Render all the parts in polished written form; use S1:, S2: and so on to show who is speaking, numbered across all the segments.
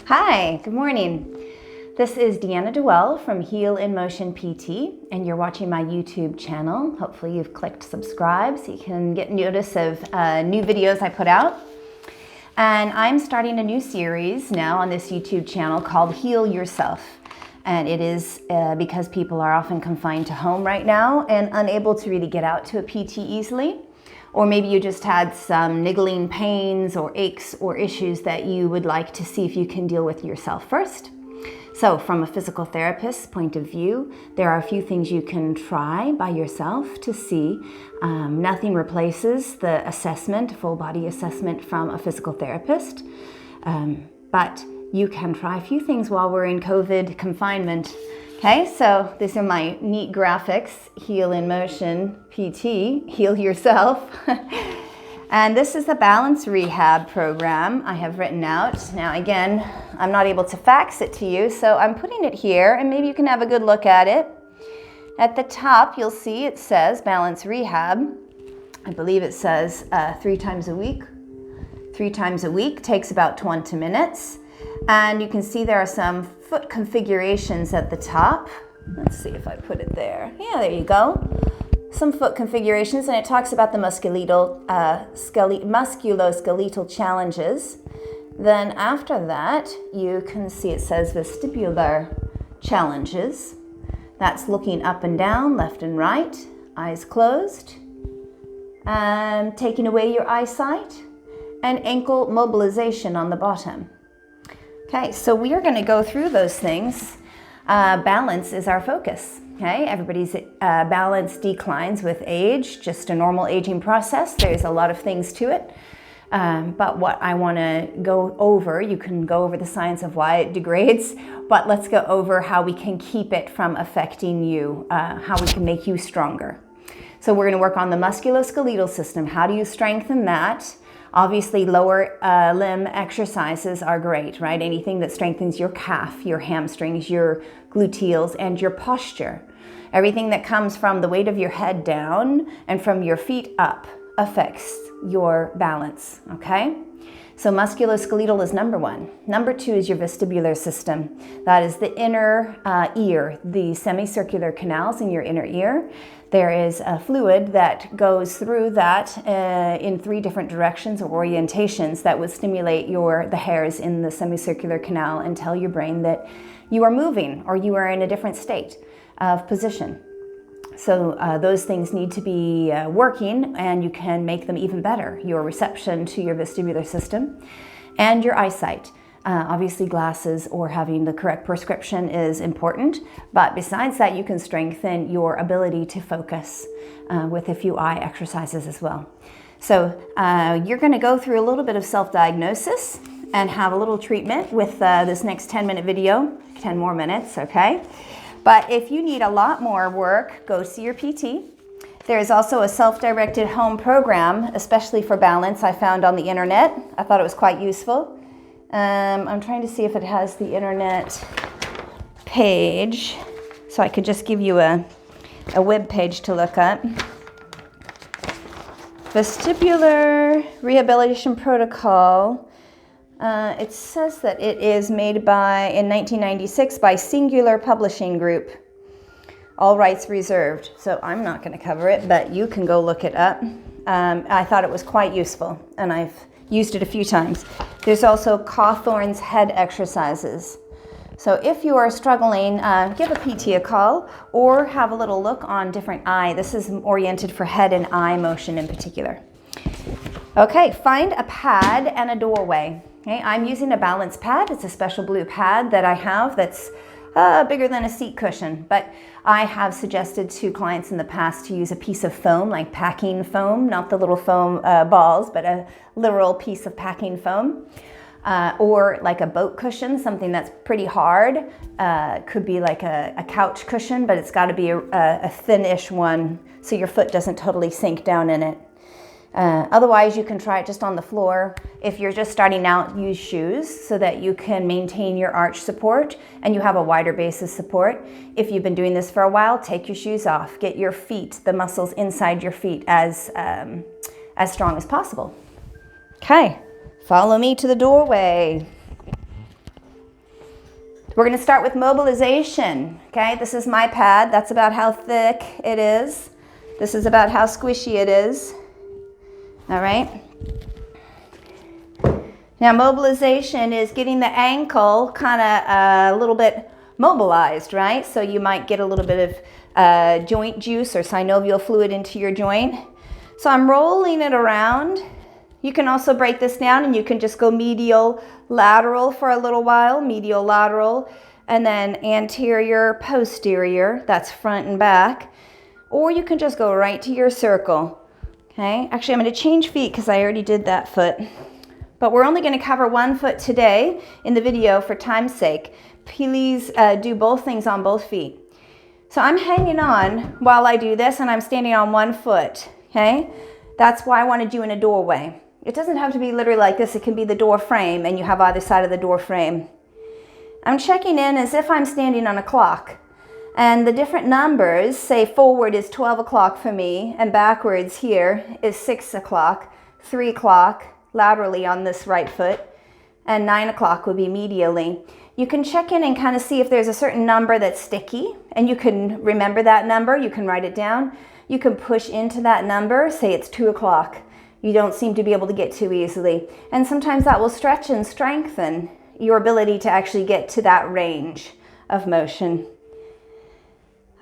S1: Hi, good morning. This is Deanna Dewell from Heal in Motion PT, and you're watching my YouTube channel. Hopefully you've clicked subscribe so you can get notice of new videos I put out. And I'm starting a new series now on this YouTube channel called Heal Yourself. And it is because people are often confined to home right now and unable to really get out to a PT easily. Or maybe you just had some niggling pains or aches or issues that you would like to see if you can deal with yourself first. So from a physical therapist's point of view, there are a few things you can try by yourself to see. Nothing replaces the assessment, full body assessment from a physical therapist. But you can try a few things while we're in COVID confinement. Okay, so these are my neat graphics, Heal in Motion PT, Heal Yourself. And this is the Balance Rehab program I have written out. Now again, I'm not able to fax it to you, so I'm putting it here and maybe you can have a good look at it. At the top, you'll see it says Balance Rehab. I believe it says 3 times a week. 3 times a week takes about 20 minutes. And you can see there are some foot configurations at the top. Let's see if I put it there. Yeah, there you go. Some foot configurations, and it talks about the musculoskeletal challenges. Then after that, you can see it says vestibular challenges. That's looking up and down, left and right, eyes closed, and taking away your eyesight, and ankle mobilization on the bottom. Okay, so we are going to go through those things. Balance is our focus. Okay, everybody's balance declines with age, just a normal aging process. There's a lot of things to it. But what I want to go over, you can go over the science of why it degrades, but let's go over how we can keep it from affecting you, how we can make you stronger. So we're going to work on the musculoskeletal system. How do you strengthen that? Obviously, lower limb exercises are great, right? Anything that strengthens your calf, your hamstrings, your gluteals, and your posture. Everything that comes from the weight of your head down and from your feet up affects your balance, okay? So musculoskeletal is number 1. Number 2 is your vestibular system. That is the inner ear, the semicircular canals in your inner ear. There is a fluid that goes through that in 3 different directions or orientations that would stimulate the hairs in the semicircular canal and tell your brain that you are moving or you are in a different state of position. So those things need to be working, and you can make them even better. Your reception to your vestibular system and your eyesight. Obviously glasses or having the correct prescription is important, but besides that, you can strengthen your ability to focus with a few eye exercises as well. So you're going to go through a little bit of self-diagnosis and have a little treatment with this next 10-minute video, 10 more minutes, okay? But if you need a lot more work, go see your PT. There is also a self-directed home program, especially for balance, I found on the internet. I thought it was quite useful. I'm trying to see if it has the internet page, so I could just give you a web page to look up. Vestibular Rehabilitation Protocol. It says that it is made in 1996 by Singular Publishing Group. All rights reserved. So I'm not going to cover it, but you can go look it up. I thought it was quite useful, and I've used it a few times. There's also Cawthorn's head exercises. So if you are struggling, give a PT a call or have a little look on different eye. This is oriented for head and eye motion in particular. Okay, find a pad and a doorway. Okay, I'm using a balance pad. It's a special blue pad that I have that's bigger than a seat cushion, but I have suggested to clients in the past to use a piece of foam, like packing foam, not the little foam balls, but a literal piece of packing foam, or like a boat cushion, something that's pretty hard. Could be like a couch cushion, but it's got to be a thin-ish one so your foot doesn't totally sink down in it. Otherwise, you can try it just on the floor. If you're just starting out, use shoes so that you can maintain your arch support and you have a wider base of support. If you've been doing this for a while, take your shoes off. Get your feet, the muscles inside your feet, as strong as possible. Okay, follow me to the doorway. We're going to start with mobilization. Okay, this is my pad. That's about how thick it is. This is about how squishy it is. All right. Now, mobilization is getting the ankle kind of a little bit mobilized, right? So you might get a little bit of joint juice or synovial fluid into your joint. So I'm rolling it around. You can also break this down and you can just go medial, lateral for a little while, medial, lateral, and then anterior, posterior, that's front and back. Or you can just go right to your circle. Okay, actually I'm going to change feet because I already did that foot. But we're only going to cover one foot today in the video for time's sake. Please do both things on both feet. So I'm hanging on while I do this and I'm standing on one foot, okay? That's why I want to do in a doorway. It doesn't have to be literally like this. It can be the door frame and you have either side of the door frame. I'm checking in as if I'm standing on a clock. And the different numbers, say forward is 12 o'clock for me and backwards here is 6 o'clock, 3 o'clock, laterally on this right foot, and 9 o'clock would be medially. You can check in and kind of see if there's a certain number that's sticky, and you can remember that number, you can write it down. You can push into that number, say it's 2 o'clock. You don't seem to be able to get too easily. And sometimes that will stretch and strengthen your ability to actually get to that range of motion.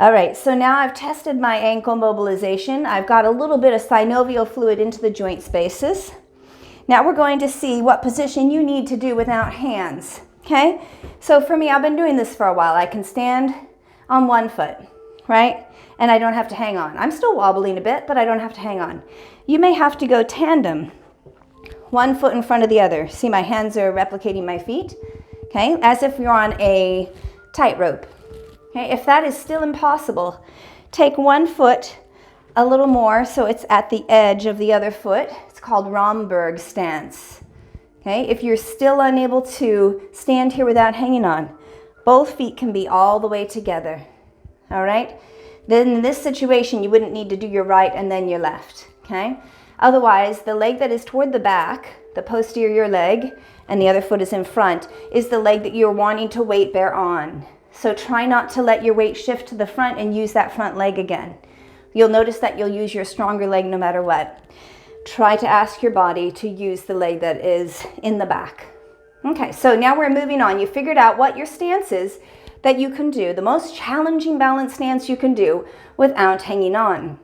S1: All right, so now I've tested my ankle mobilization. I've got a little bit of synovial fluid into the joint spaces. Now we're going to see what position you need to do without hands, okay? So for me, I've been doing this for a while. I can stand on one foot, right? And I don't have to hang on. I'm still wobbling a bit, but I don't have to hang on. You may have to go tandem, one foot in front of the other. See, my hands are replicating my feet, okay? As if you're on a tightrope, okay? If that is still impossible, take one foot a little more so it's at the edge of the other foot. It's called Romberg stance. Okay, if you're still unable to stand here without hanging on, both feet can be all the way together. All right, then in this situation you wouldn't need to do your right and then your left. Okay, otherwise the leg that is toward the back, the posterior leg, and the other foot is in front, is the leg that you're wanting to weight bear on. So try not to let your weight shift to the front and use that front leg again. You'll notice that you'll use your stronger leg no matter what. Try to ask your body to use the leg that is in the back. Okay, so now we're moving on. You figured out what your stance is that you can do, the most challenging balance stance you can do without hanging on.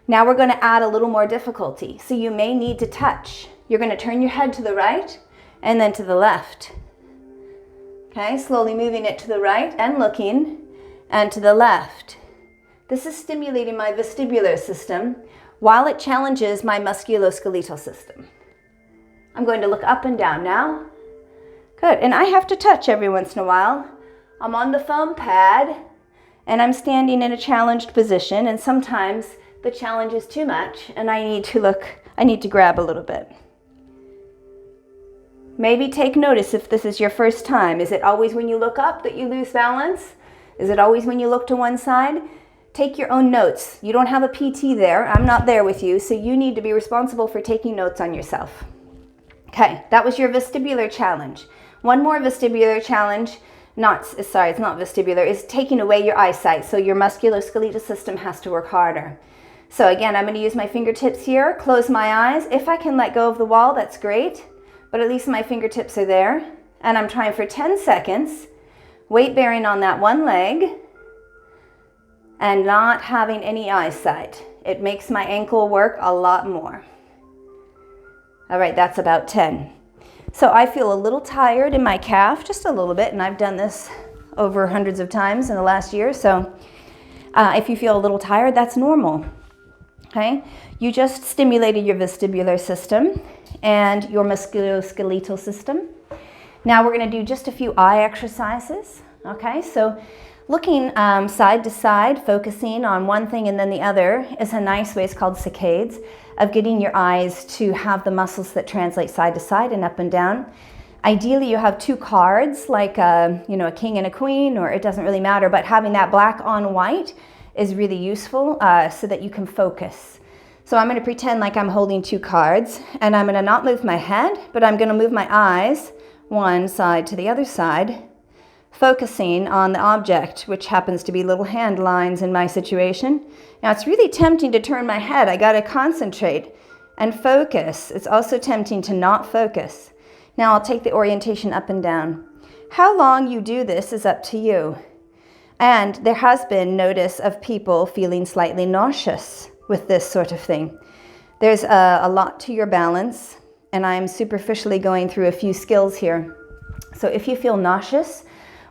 S1: Now we're going to add a little more difficulty. So you may need to touch. You're going to turn your head to the right and then to the left. Okay, slowly moving it to the right and looking, and to the left. This is stimulating my vestibular system while it challenges my musculoskeletal system. I'm going to look up and down now. Good, and I have to touch every once in a while. I'm on the foam pad and I'm standing in a challenged position, and sometimes the challenge is too much and I need to grab a little bit. Maybe take notice if this is your first time. Is it always when you look up that you lose balance? Is it always when you look to one side? Take your own notes. You don't have a PT there. I'm not there with you, so you need to be responsible for taking notes on yourself. Okay, that was your vestibular challenge. One more vestibular challenge, it's not vestibular, is taking away your eyesight, so your musculoskeletal system has to work harder. So again, I'm going to use my fingertips here, close my eyes. If I can let go of the wall, that's great, but at least my fingertips are there. And I'm trying for 10 seconds, weight bearing on that one leg, and not having any eyesight. It makes my ankle work a lot more. All right, that's about 10. So I feel a little tired in my calf, just a little bit, and I've done this over hundreds of times in the last year. So if you feel a little tired, that's normal. Okay, you just stimulated your vestibular system and your musculoskeletal system. Now we're going to do just a few eye exercises. Okay, so looking side to side, focusing on one thing and then the other is a nice way, it's called saccades, of getting your eyes to have the muscles that translate side to side and up and down. Ideally, you have two cards, like a king and a queen, or it doesn't really matter, but having that black on white is really useful so that you can focus. So I'm going to pretend like I'm holding two cards, and I'm going to not move my head, but I'm going to move my eyes one side to the other side, focusing on the object, which happens to be little hand lines in my situation. Now it's really tempting to turn my head. I got to concentrate and focus. It's also tempting to not focus. Now I'll take the orientation up and down. How long you do this is up to you. And there has been notice of people feeling slightly nauseous with this sort of thing. There's a lot to your balance, and I'm superficially going through a few skills here. So if you feel nauseous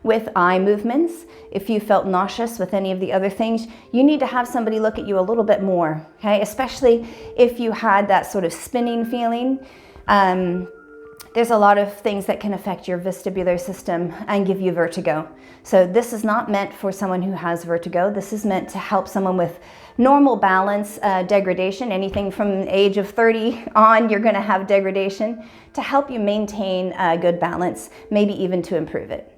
S1: with eye movements, if you felt nauseous with any of the other things, you need to have somebody look at you a little bit more, okay? Especially if you had that sort of spinning feeling. There's a lot of things that can affect your vestibular system and give you vertigo. So this is not meant for someone who has vertigo. This is meant to help someone with normal balance degradation. Anything from the age of 30 on, you're going to have degradation to help you maintain good balance, maybe even to improve it.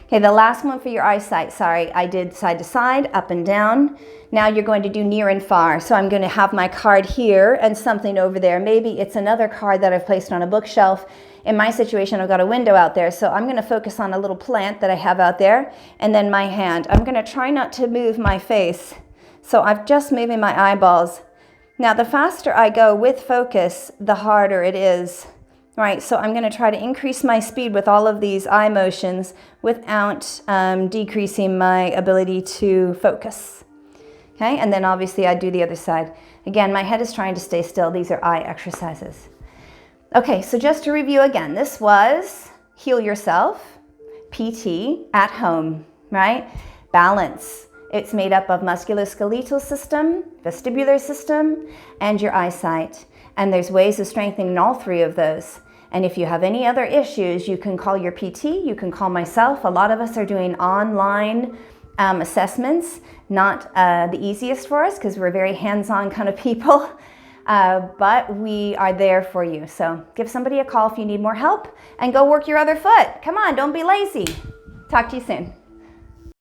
S1: Okay, the last one for your eyesight. Sorry, I did side to side, up and down. Now you're going to do near and far. So I'm going to have my card here and something over there. Maybe it's another card that I've placed on a bookshelf. In my situation, I've got a window out there. So I'm going to focus on a little plant that I have out there, and then my hand. I'm going to try not to move my face. So I'm just moving my eyeballs. Now, the faster I go with focus, the harder it is. Right, so I'm going to try to increase my speed with all of these eye motions without decreasing my ability to focus. Okay, and then obviously I do the other side. Again, my head is trying to stay still. These are eye exercises. Okay, so just to review again, this was Heal Yourself, PT at home, right? Balance. It's made up of musculoskeletal system, vestibular system, and your eyesight. And there's ways of strengthening all three of those. And if you have any other issues, you can call your PT, you can call myself. A lot of us are doing online assessments, not the easiest for us because we're very hands-on kind of people, but we are there for you. So give somebody a call if you need more help and go work your other foot. Come on, don't be lazy. Talk to you soon.